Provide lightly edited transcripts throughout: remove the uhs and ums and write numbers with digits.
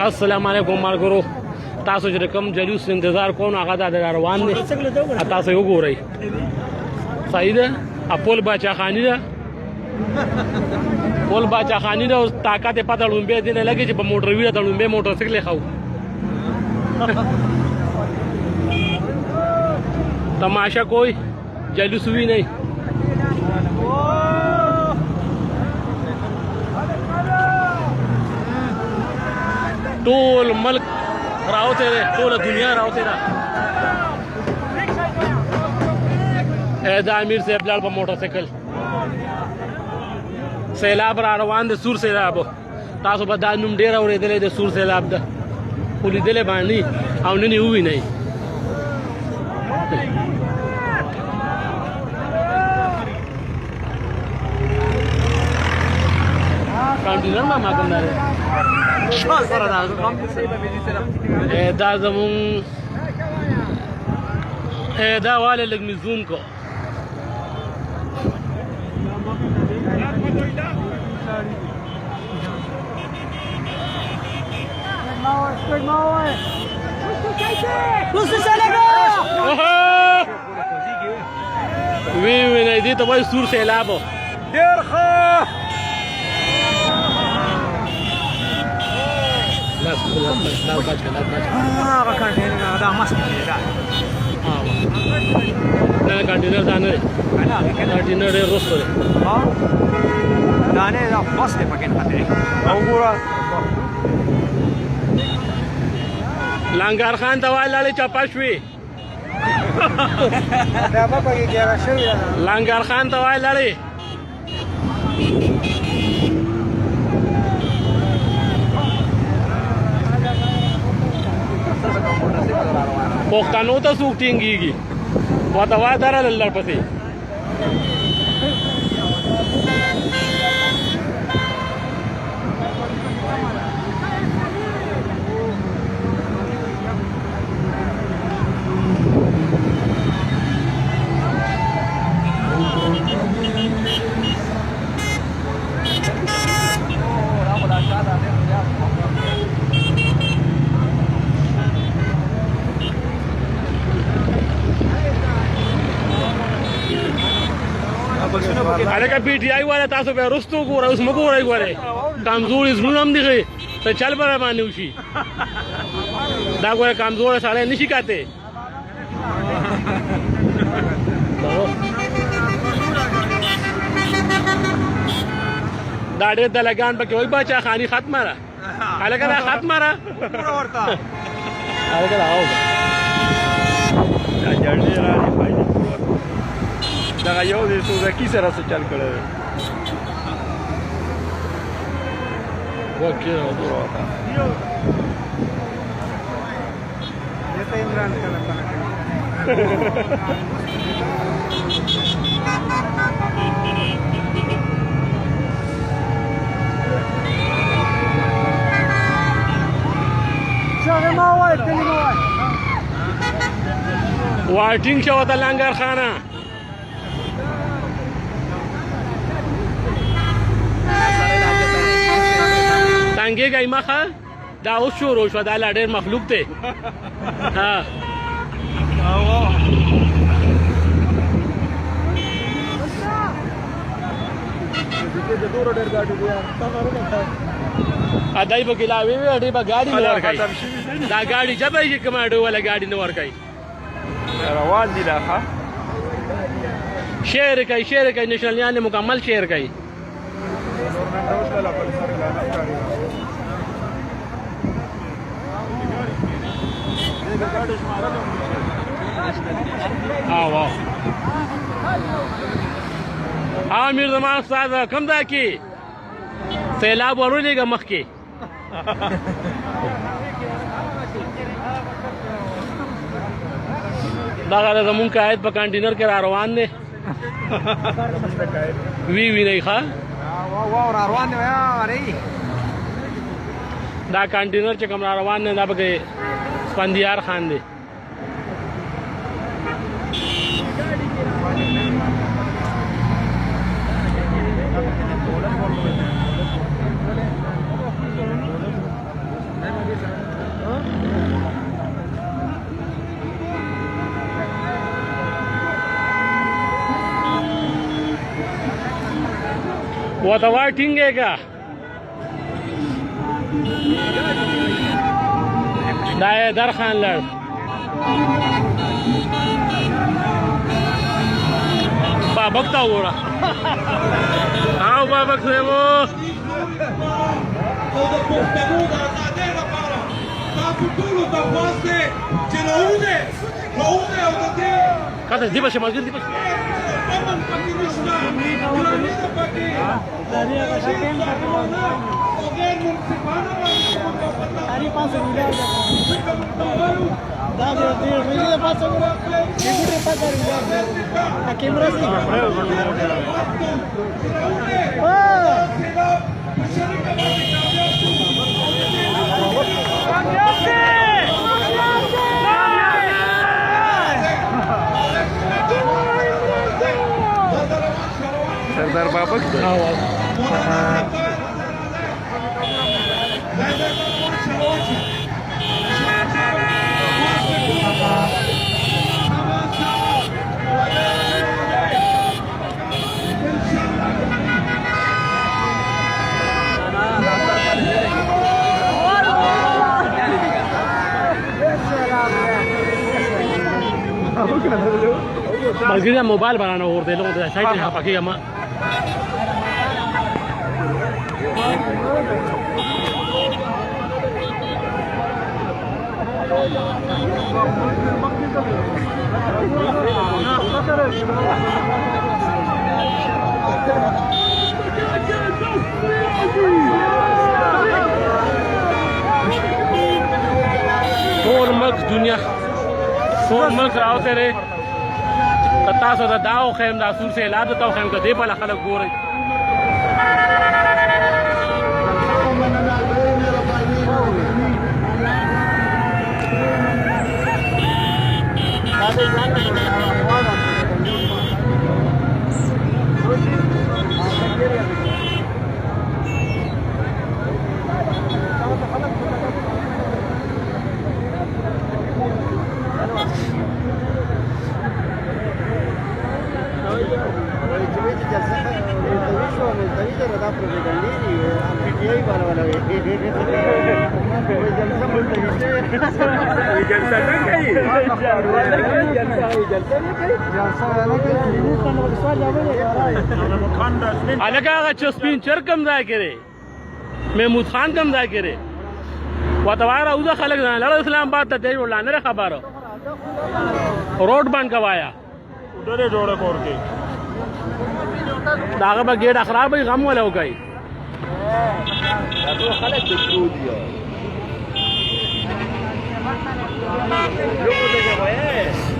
السلام علیکم ملګرو، تاسو چې کوم جلوس انتظار کوو هغه د روان دی. تاسو یې وګورئ، صحیح ده. پل باچا خاني ده، پل باچا خاني ده. اوس طاقت یې پته لومبې دی نه لګي چې په موټر ویره ته لومبې موټر سایکل خو تماشا کوئی جلوس وی نه. ټول ملک راوته دی، ټول دنیا راوته ده. دا امیر صاحب لاړ په موټر سایکل. سیلاب را روان دی، سور سیلاب. تاسو به دا نوم ډېر اورېدلی دی، سور سیلاب ده، خو لیدلی باندې او نن یې ووینئ. کانټینر ما کوم دی دا زمون دا واله لږ مې زوم کو. وی نه دي ته وایي سور سیلاب ډېر ښه. کانټینر ځانه کانټینر ډېر روسته دی. دانې دا بس دی پکې خطرې او ګوره لنګر خان ته وایي لاړې چپه شوې. لنګر خان ته وایي لاړې پښتنو ته څوک ټینګېږي ورته وایي درله لړ پسې. هلکه پی ټي آی والا تاسو به رستو ګوره، اوس مه ګورئ. ګورئ کمزوري زړونه هم دي ته چل به راباندې وشي. دا ګوره کمزوره سړی نه شي کاتی. دا ډېر دلګان پکې وایي باچا خاني ختمه ده. هلکه دا ختمه ده هلکه دا او دا جړلې رانې فایدې دغه یو د سوزکي سره څه چل کړی دی. واټینګ شو ته لنګر خانه. تنګېږئ مخه، دا اوس شروع شوه. دا لا ډېر مخلوق دی. ادای په کلا وی اډې به ګاډي نه ورکای. دا ګاډي جبې چې کماډو ولا ګاډي نه ورکای. روان دي دا ښه شعر کوي، شعر کوي، نشنالیان مکمل شعر کوي. امیر زمان استاد کوم ځای کې سیلاب ورولېږه مخکې. دغه زمونږ قاید په کانټینر کې را روان دی. وی نه ښه را روان دی. دا کانټینر چې کوم را روان دی دا پکې سپندیار خان دی. वो दवा टिंगेगा दाए दर खान लड़ बाबक था वो आओ बाबक से वो kata di bawah masjid di bawah सरदार बाबक masjid ya mobile बनाना और दे लोगों साइड में यहाँ पाके हम सोन मल्क दुनिया सोन मल्क राव तेरे कत्ता सो दाओ खेम दा सूर से लाद तो खेम का दे पला खलक गोरे अलगा चस्पिन चर कम जाए करे महमूद खान कम जाए करे वतवारा उदा खलक लड़ इस्लामाबाद तक तेज उड़ाने रे खबर रोड बंद करवाया उधर जोड़े कोर के दागा बा गेट खराब है गम वाला हो गई तो खलक छू दिया लोगों ने क्या है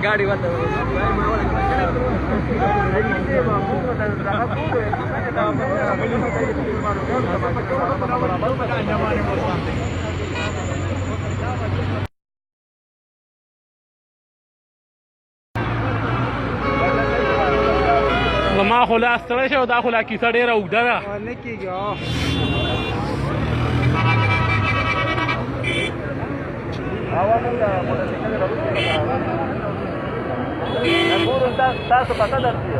गाड़ी वाला ما خلا ستړی شو دا خلا کیسه ډیره اوږده ده نه کېږي تاسو پته درځي